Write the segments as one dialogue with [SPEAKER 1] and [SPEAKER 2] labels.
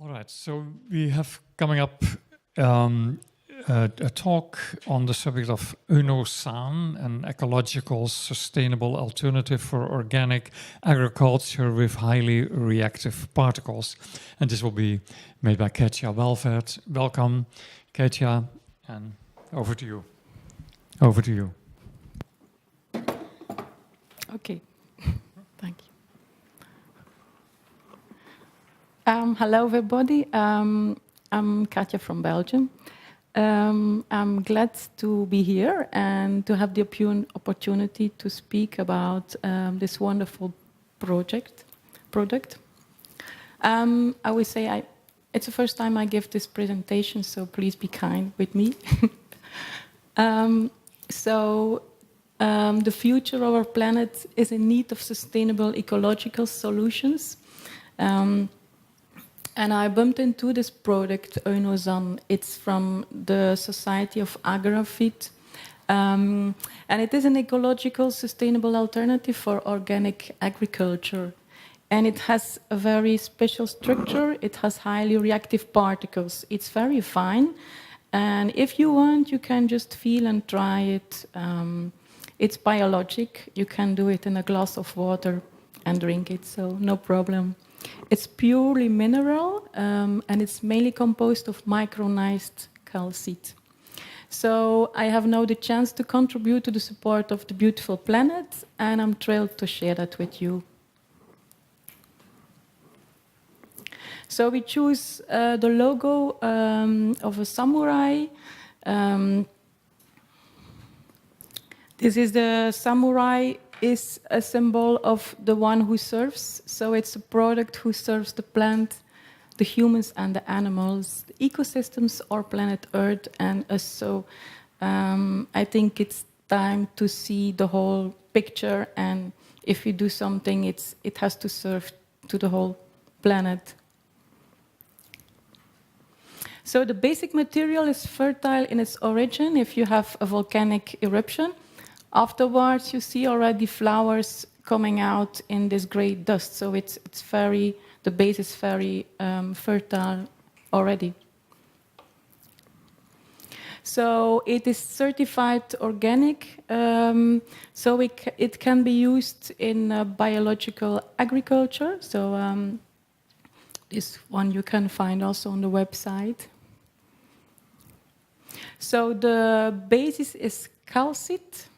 [SPEAKER 1] All right, so we have coming up a talk on the subject of Oenosan, an ecological sustainable alternative for organic agriculture with highly reactive particles. And this will be made by Katia Welvaert. Welcome, Katia, and over to you. Over to you.
[SPEAKER 2] Okay, thank you. Hello, everybody. I'm Katia from Belgium. I'm glad to be here and to have the opportunity to speak about this wonderful product. I would say it's the first time I give this presentation, so please be kind with me. The future of our planet is in need of sustainable ecological solutions. And I bumped into this product, Oenosan. It's from the Society of Agrofeed. And it is an ecological, sustainable alternative for organic agriculture. And it has a very special structure. It has highly reactive particles. It's very fine. And if you want, you can just feel and try it. It's biologic. You can do it in a glass of water and drink it, so no problem. It's purely mineral, and it's mainly composed of micronized calcite. So I have now the chance to contribute to the support of the beautiful planet, and I'm thrilled to share that with you. So we choose the logo of a samurai. This is the samurai is a symbol of the one who serves. So it's a product who serves the plant, the humans and the animals, the ecosystems, our planet Earth and us. So I think it's time to see the whole picture, and if you do something, it has to serve to the whole planet. So the basic material is fertile in its origin if you have a volcanic eruption. Afterwards, you see already flowers coming out in this gray dust. So the base is very fertile already. So it is certified organic. So it can be used in biological agriculture. So this one you can find also on the website. So the basis is calcite.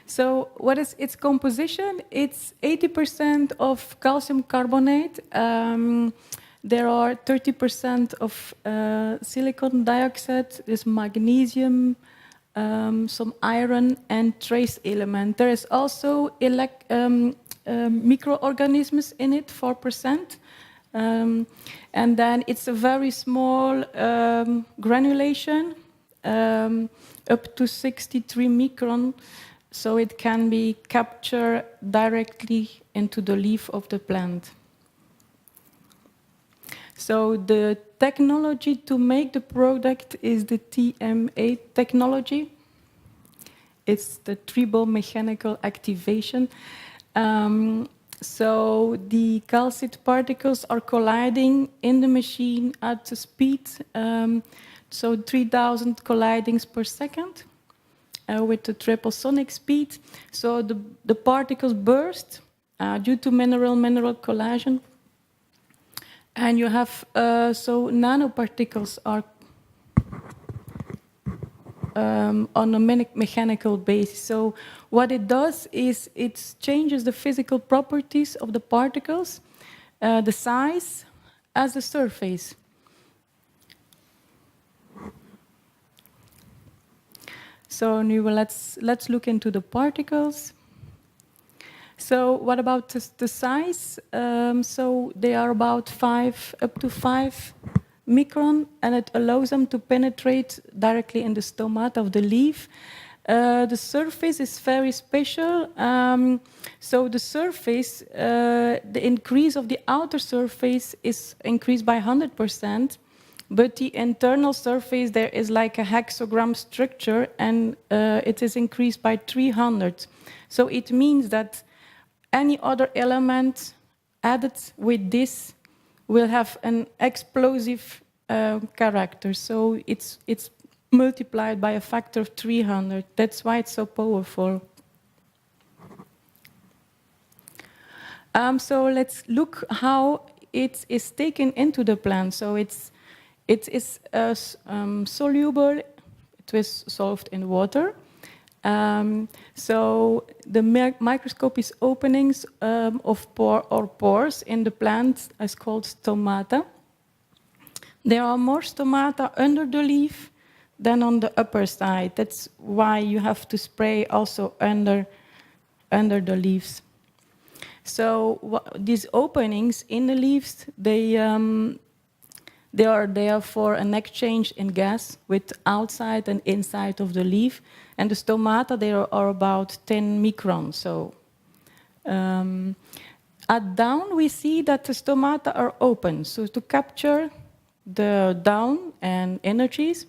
[SPEAKER 2] So what is its composition? It's 80% of calcium carbonate. There are 30% of silicon dioxide. There's magnesium, some iron, and trace element. There is also microorganisms in it, 4%. And then it's a very small granulation, up to 63 micron. So it can be captured directly into the leaf of the plant. So the technology to make the product is the TMA technology. It's the triple mechanical activation. So the calcite particles are colliding in the machine at a speed, so 3,000 collidings per second. With the triple sonic speed. So the particles burst due to mineral collision. And you have, so nanoparticles are on a mechanical basis. So what it does is it changes the physical properties of the particles, the size as the surface. So now let's look into the particles. So what about the size? So they are about up to 5 micron, and it allows them to penetrate directly in the stomata of the leaf. The surface is very special. So the surface, the increase of the outer surface is increased by 100%. But the internal surface, there is like a hexagram structure, and it is increased by 300. So it means that any other element added with this will have an explosive character. So it's multiplied by a factor of 300. That's why it's so powerful. So let's look how it is taken into the plant. So it is soluble. It was solved in water. So the microscopic openings of pores in the plant is called stomata. There are more stomata under the leaf than on the upper side. That's why you have to spray also under the leaves. So these openings in the leaves, they are there for an exchange in gas with outside and inside of the leaf. And the stomata, they are about 10 microns. So at down, we see that the stomata are open. So to capture the down and energies,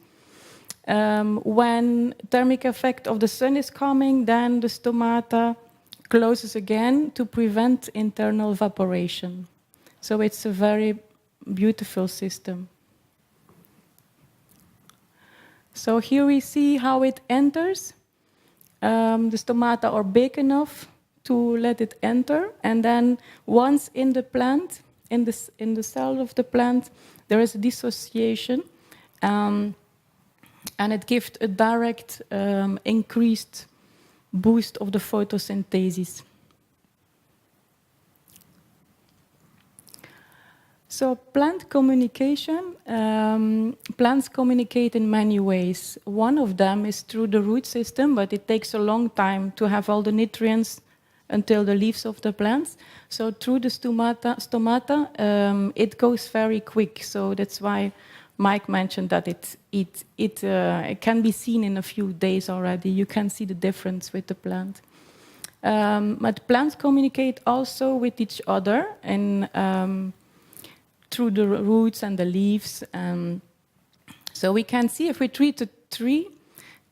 [SPEAKER 2] when thermic effect of the sun is coming, then the stomata closes again to prevent internal evaporation. So it's a very beautiful system. So here we see how it enters. The stomata are big enough to let it enter, and then once in the plant, in the cell of the plant, there is a dissociation, and it gives a direct increased boost of the photosynthesis. So plant communication, plants communicate in many ways. One of them is through the root system, but it takes a long time to have all the nutrients until the leaves of the plants. So through the stomata, it goes very quick. So that's why Mike mentioned that it can be seen in a few days already. You can see the difference with the plant. But plants communicate also with each other and through the roots and the leaves. So we can see if we treat a tree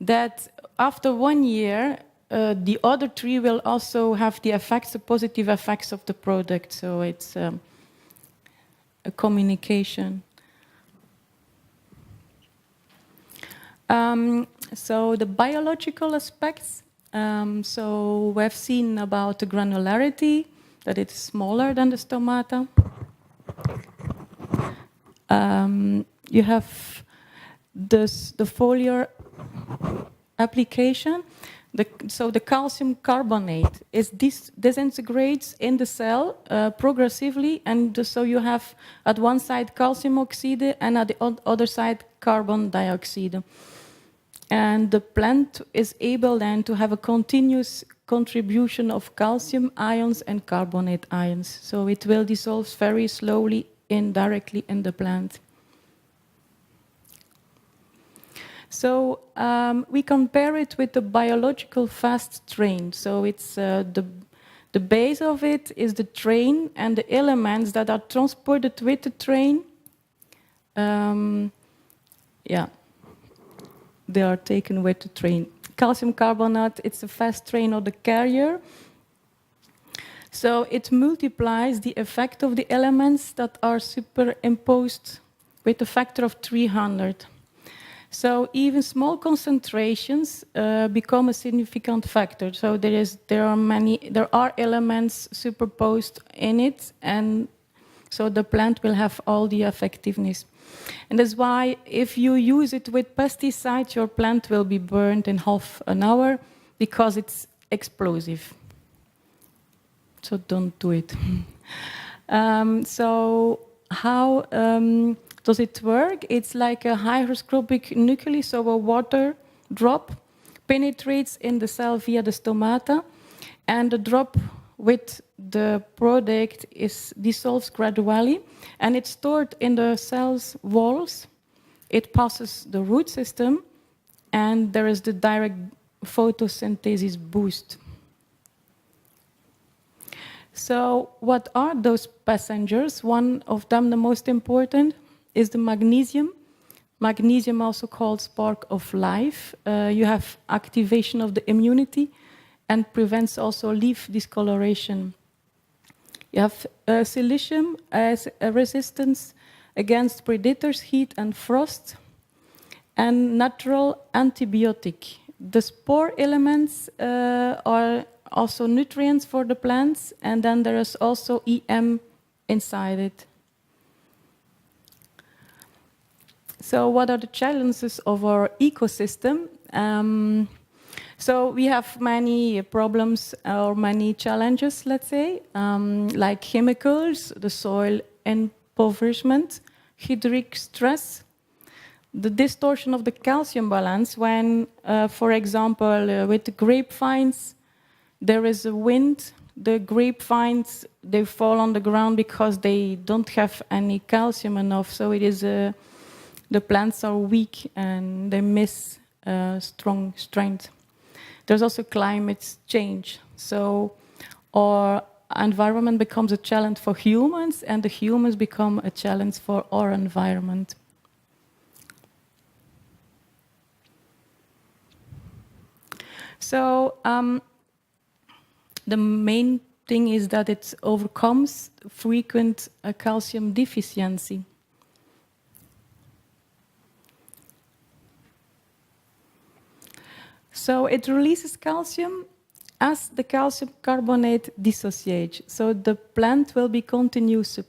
[SPEAKER 2] that after 1 year, the other tree will also have the effects, the positive effects of the product. So it's a communication. So the biological aspects. So we've seen about the granularity, that it's smaller than the stomata. You have the foliar application. So the calcium carbonate is disintegrates in the cell progressively, and so you have at one side calcium oxide and at the other side carbon dioxide. And the plant is able then to have a continuous contribution of calcium ions and carbonate ions. So it will dissolve very slowly directly in the plant. So we compare it with the biological fast train. So it's the base of it is the train, and the elements that are transported with the train, they are taken with the train. Calcium carbonate, it's a fast train or the carrier. So it multiplies the effect of the elements that are superimposed with a factor of 300. So even small concentrations become a significant factor. So there are elements superposed in it, and so the plant will have all the effectiveness. And that's why if you use it with pesticides, your plant will be burned in half an hour because it's explosive. So don't do it. So how does it work? It's like a hygroscopic nucleus, so a water drop penetrates in the cell via the stomata, and the drop with the product dissolves gradually, and it's stored in the cell's walls. It passes the root system, and there is the direct photosynthesis boost. So what are those passengers? One of them, the most important, is the magnesium. Magnesium, also called spark of life. You have activation of the immunity and prevents also leaf discoloration. You have silicium as a resistance against predators, heat and frost, and natural antibiotic. The spore elements are also nutrients for the plants, and then there is also EM inside it. So what are the challenges of our ecosystem? So we have many problems or many challenges, let's say, like chemicals, the soil impoverishment, hydric stress, the distortion of the calcium balance when, for example, with the grapevines, there is a wind, the grapevines, they fall on the ground because they don't have any calcium enough, so it is the plants are weak and they miss strong strength. There's also climate change. So our environment becomes a challenge for humans, and the humans become a challenge for our environment. So the main thing is that it overcomes frequent calcium deficiency. So it releases calcium as the calcium carbonate dissociates. So the plant will be continuously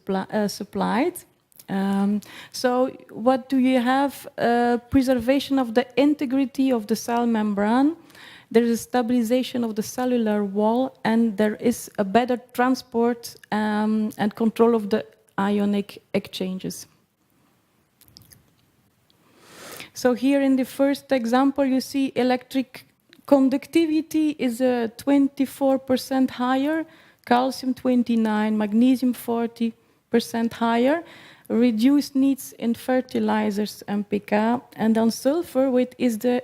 [SPEAKER 2] supplied. So what do you have? Preservation of the integrity of the cell membrane. There is a stabilization of the cellular wall, and there is a better transport and control of the ionic exchanges. So here in the first example, you see electric conductivity is 24% higher, calcium 29%, magnesium 40% higher, reduced needs in fertilizers NPK, and then sulfur, which is the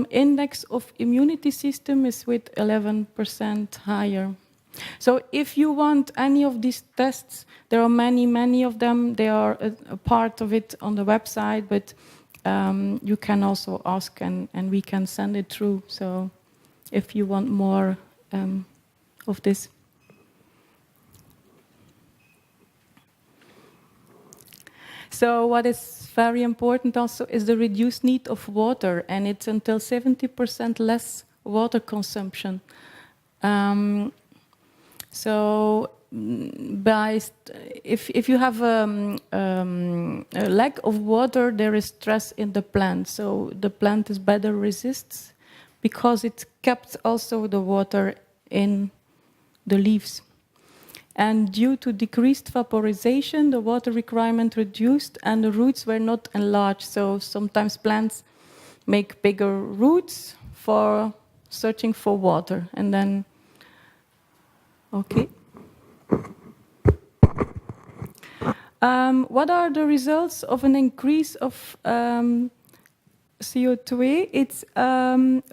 [SPEAKER 2] index of immunity system is with 11% higher. So if you want any of these tests, there are many of them. They are a part of it on the website, but you can also ask and we can send it through. So if you want more of this. So what is very important also is the reduced need of water, and it's until 70% less water consumption. So if you have a lack of water, there is stress in the plant. So the plant is better resists because it kept also the water in the leaves. And due to decreased vaporization, the water requirement reduced and the roots were not enlarged. So sometimes plants make bigger roots for searching for water. And then, okay. What are the results of an increase of CO2? It's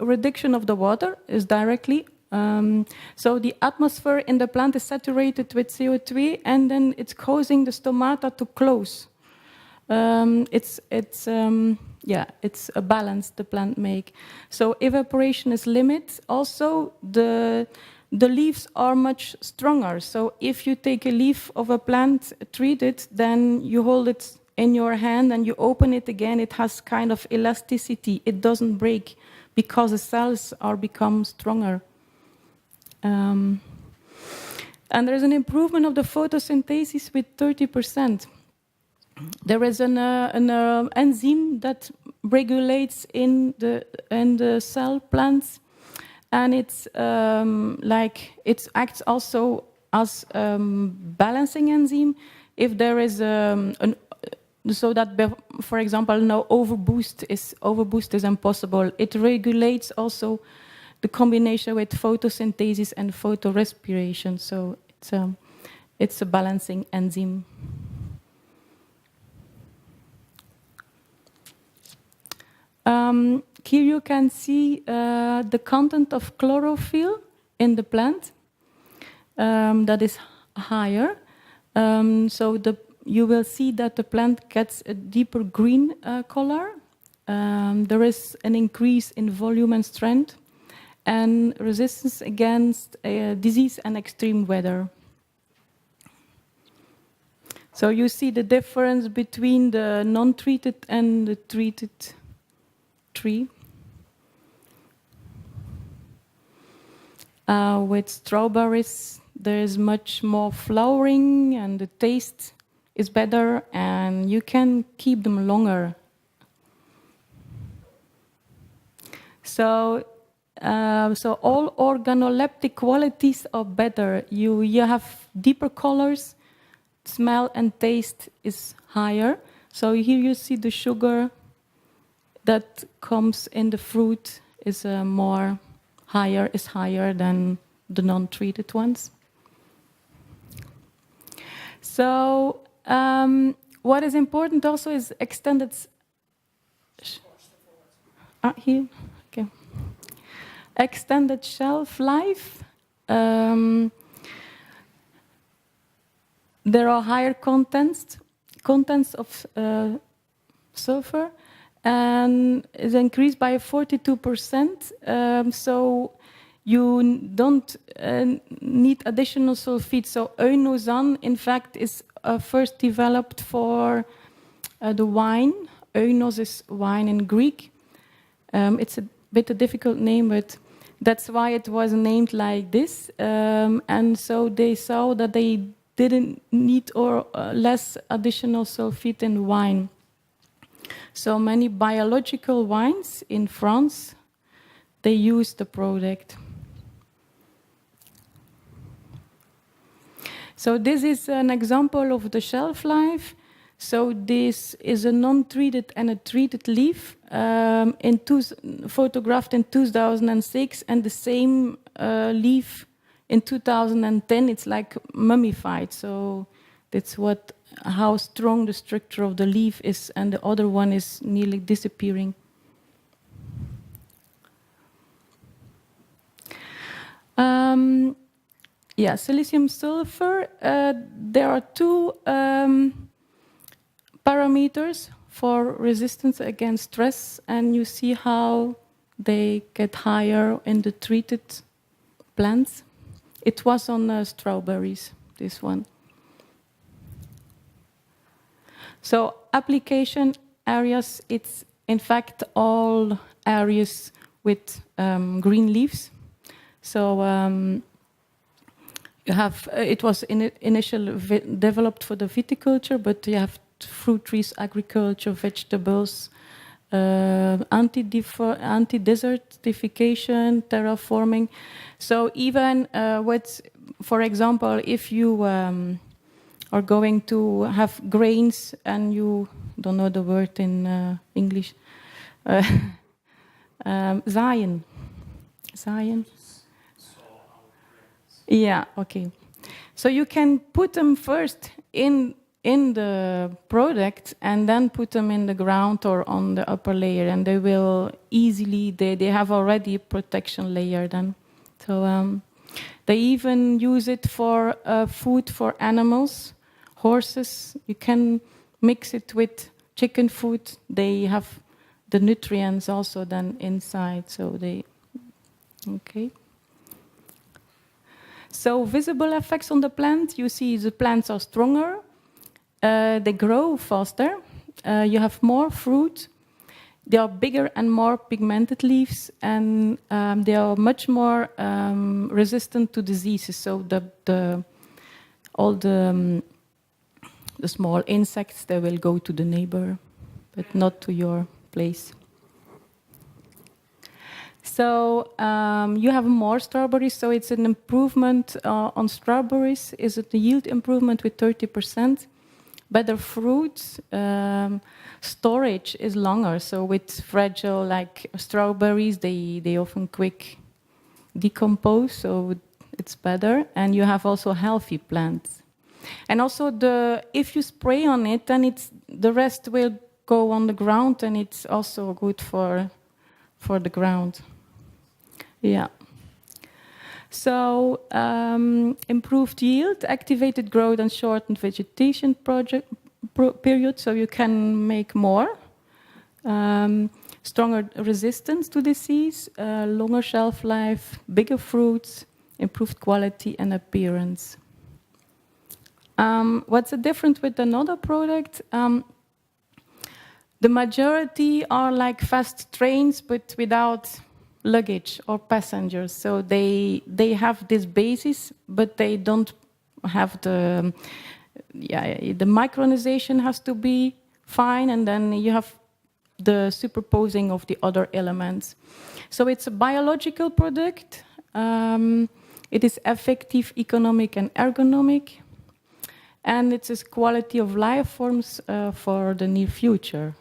[SPEAKER 2] reduction of the water is directly. So the atmosphere in the plant is saturated with CO2, and then it's causing the stomata to close. It's a balance the plant make. So evaporation is limited. Also, the leaves are much stronger. So if you take a leaf of a plant, treat it, then you hold it in your hand and you open it again. It has kind of elasticity. It doesn't break because the cells are become stronger. And there's an improvement of the photosynthesis with 30%. There is an enzyme that regulates in the cell plants, and it acts also as balancing enzyme. If there is so that, for example, no overboost is impossible. It regulates also the combination with photosynthesis and photorespiration. So it's a balancing enzyme. Here you can see the content of chlorophyll in the plant that is higher. So you will see that the plant gets a deeper green color. There is an increase in volume and strength, and resistance against disease and extreme weather. So you see the difference between the non-treated and the treated tree. With strawberries, there is much more flowering and the taste is better and you can keep them longer. So all organoleptic qualities are better. You have deeper colors, smell and taste is higher. So here you see the sugar that comes in the fruit is higher than the non-treated ones. So what is important also is extended. Here, okay. Extended shelf life. There are higher contents of sulfur, and is increased by 42%. So you don't need additional sulfite. So Oenosan, in fact, is first developed for the wine. Oenos is wine in Greek. It's a bit a difficult name, but that's why it was named like this. And so they saw that they didn't need or less additional sulfite in wine. So many biological wines in France, they use the product. So this is an example of the shelf life. So this is a non-treated and a treated leaf photographed in 2006, and the same leaf in 2010. It's like mummified. So that's how strong the structure of the leaf is, and the other one is nearly disappearing. Silicium sulfur. There are two parameters for resistance against stress, and you see how they get higher in the treated plants. It was on strawberries, this one. So application areas, it's in fact all areas with green leaves. So you have, it was initially developed for the viticulture, but you have fruit trees, agriculture, vegetables, anti-desertification, terraforming. So even for example, if you are going to have grains and you don't know the word in English, zaaien. Yeah, okay. So you can put them first in the product and then put them in the ground or on the upper layer, and they will easily, they have already a protection layer then. So they even use it for food for animals, horses. You can mix it with chicken food. They have the nutrients also then inside, so they, okay. So visible effects on the plant, you see the plants are stronger, they grow faster, you have more fruit, they are bigger and more pigmented leaves, and they are much more resistant to diseases. So all the small insects, they will go to the neighbor, but not to your place. So you have more strawberries, so it's an improvement on strawberries. Is it the yield improvement with 30%? Better fruits, storage is longer. So with fragile like strawberries, they often quick decompose, so it's better. And you have also healthy plants. And also if you spray on it, then the rest will go on the ground, and it's also good for the ground. Yeah. So improved yield, activated growth, and shortened vegetation period, so you can make more. Stronger resistance to disease, longer shelf life, bigger fruits, improved quality and appearance. What's the difference with another product? The majority are like fast trains, but without luggage or passengers. So they have this basis, but they don't have the micronization has to be fine, and then you have the superposing of the other elements. So it's a biological product. It is effective, economic, and ergonomic. And it's a quality of life forms for the near future.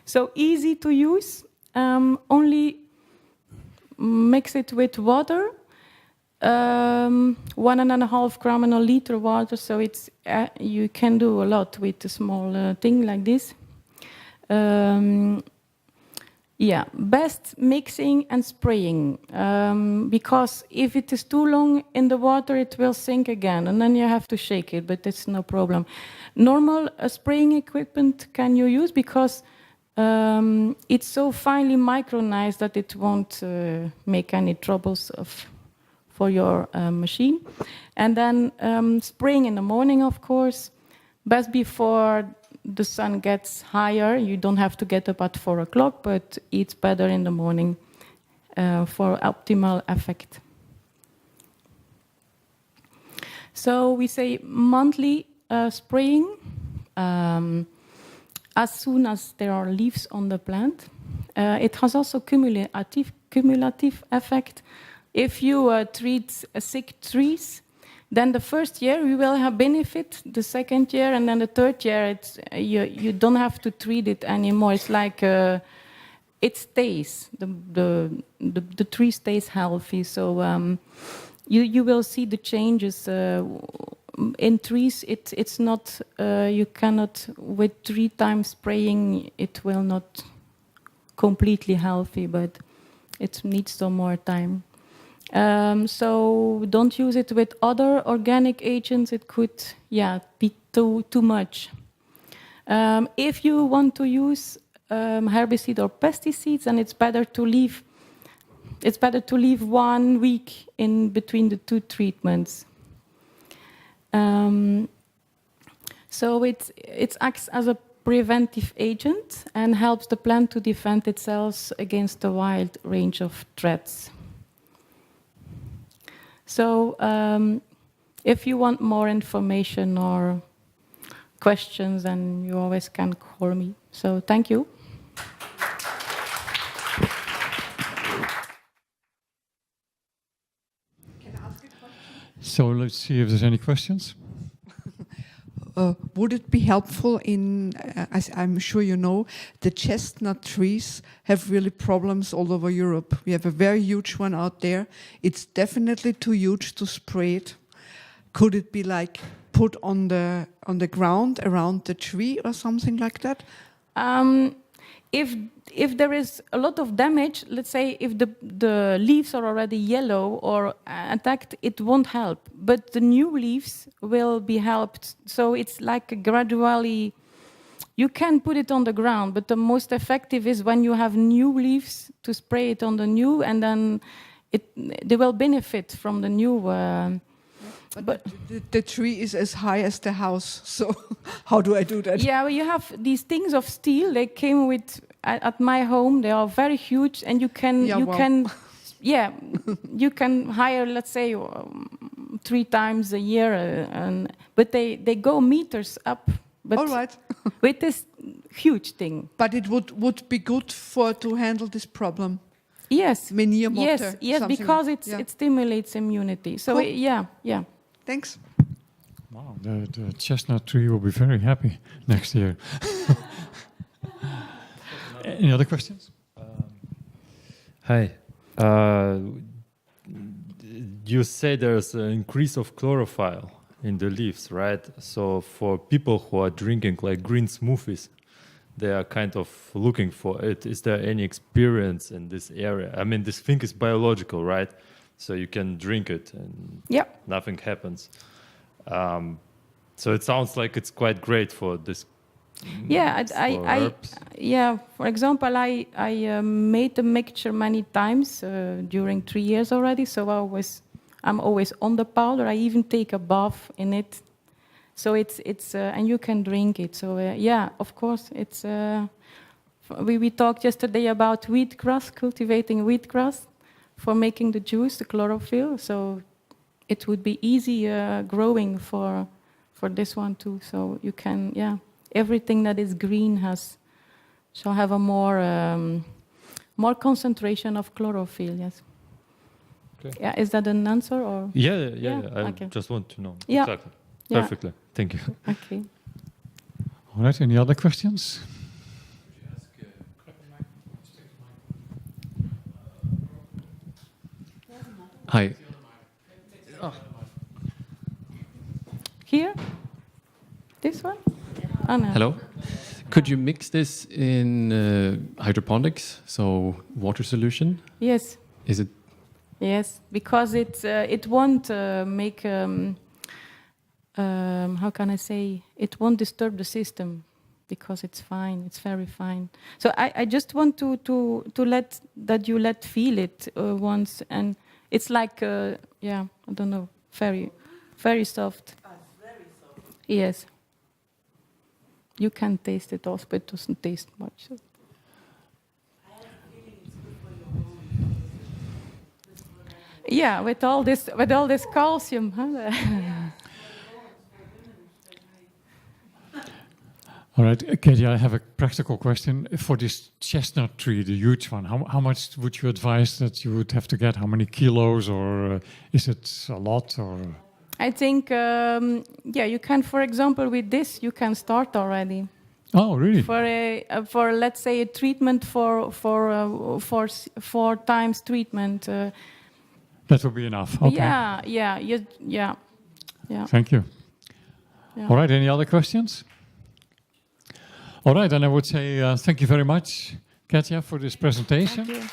[SPEAKER 2] So easy to use. Only mix it with water. 1.5 gram in a liter water. So it's you can do a lot with a small thing like this. Yeah, best mixing and spraying, because if it is too long in the water, it will sink again, and then you have to shake it, but it's no problem. Normal spraying equipment can you use because it's so finely micronized that it won't make any troubles for your machine. And then spraying in the morning, of course, best before the sun gets higher. You don't have to get up at 4 o'clock, but it's better in the morning for optimal effect. So we say monthly spraying as soon as there are leaves on the plant. It has also cumulative effect. If you treat sick trees, then the first year you will have benefit, the second year, and then the third year you don't have to treat it anymore. It's like it stays, the tree stays healthy. So you will see the changes in trees. It's not you cannot with 3 times spraying it will not completely healthy, but it needs some more time. So don't use it with other organic agents. It could, be too much. If you want to use herbicide or pesticides, then it's better to leave 1 week in between the 2 treatments. So it acts as a preventive agent and helps the plant to defend itself against a wide range of threats. So if you want more information or questions, then you always can call me. So thank you.
[SPEAKER 3] Can I ask a question?
[SPEAKER 1] So let's see if there's any questions.
[SPEAKER 3] Would it be helpful in, as I'm sure you know, the chestnut trees have really problems all over Europe. We have a very huge one out there. It's definitely too huge to spray it. Could it be like put on the ground around the tree or something like that?
[SPEAKER 2] If there is a lot of damage, let's say if the leaves are already yellow or attacked, it won't help. But the new leaves will be helped. So it's like gradually, you can put it on the ground, but the most effective is when you have new leaves to spray it on the new, and then they will benefit from the new.
[SPEAKER 3] But the tree is as high as the house, so how do I do that?
[SPEAKER 2] Yeah, well, you have these things of steel. They came with at my home. They are very huge, and you can you can hire, let's say, 3 times a year, but they go meters up. But
[SPEAKER 3] all right.
[SPEAKER 2] with this huge thing.
[SPEAKER 3] But it would be good to handle this problem.
[SPEAKER 2] Yes.
[SPEAKER 3] Yes,
[SPEAKER 2] because it stimulates immunity. So
[SPEAKER 3] cool.
[SPEAKER 2] Yeah.
[SPEAKER 3] Thanks.
[SPEAKER 1] Wow, the chestnut tree will be very happy next year. Any other questions?
[SPEAKER 4] Hi. You say there's an increase of chlorophyll in the leaves, right? So for people who are drinking like green smoothies, they are kind of looking for it. Is there any experience in this area? I mean, this thing is biological, right? So you can drink it and nothing happens. So it sounds like it's quite great for this.
[SPEAKER 2] For example, I made the mixture many times during 3 years already. So I'm always on the powder. I even take a bath in it. So it's and you can drink it. So yeah, of course, it's. We talked yesterday about wheatgrass, cultivating wheatgrass for making the juice, the chlorophyll. So it would be easy growing for this one too. So you can, yeah, everything that is green shall have a more concentration of chlorophyll. Yes.
[SPEAKER 4] Okay.
[SPEAKER 2] Yeah. Is that an answer or?
[SPEAKER 4] Yeah. I
[SPEAKER 2] Okay.
[SPEAKER 4] just want to know.
[SPEAKER 2] Yeah.
[SPEAKER 4] Exactly.
[SPEAKER 2] Yeah.
[SPEAKER 4] Perfectly. Thank you.
[SPEAKER 2] Okay.
[SPEAKER 1] All right, any other questions?
[SPEAKER 5] Hi.
[SPEAKER 2] Here. This one. Oh, no.
[SPEAKER 5] Hello. Could you mix this in hydroponics, so water solution?
[SPEAKER 2] Yes.
[SPEAKER 5] Is it?
[SPEAKER 2] Yes, because it won't make. How can I say? It won't disturb the system because it's fine. It's very fine. So I just want to let feel it once, and it's like yeah, I don't know, very soft. Very soft. Yes. You can taste it also, but it doesn't taste much. So. Yeah, with all this calcium. Huh?
[SPEAKER 1] All right, Katia, I have a practical question. For this chestnut tree, the huge one, how much would you advise that you would have to get? How many kilos, or is it a lot? Or
[SPEAKER 2] I think, yeah, you can, for example, with this, you can start already.
[SPEAKER 1] Oh, really?
[SPEAKER 2] For let's say a treatment for 4 times treatment.
[SPEAKER 1] That will be enough. Okay.
[SPEAKER 2] Yeah.
[SPEAKER 1] Thank you.
[SPEAKER 2] Yeah.
[SPEAKER 1] All right, any other questions? All right, then I would say thank you very much, Katia, for this presentation.
[SPEAKER 2] Thank you.